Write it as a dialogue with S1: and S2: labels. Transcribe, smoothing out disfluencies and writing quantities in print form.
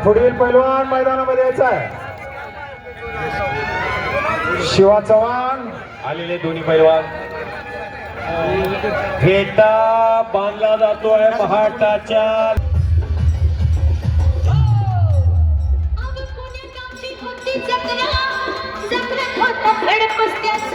S1: पुढील पैलवान मैदानामध्ये यायचा आहे शिवा चव्हाण
S2: आलेले दोन्ही पैलवान फेटा बांधला जातोय पहाटाच्या
S3: जत्रा होता खडक कुस्त्याचं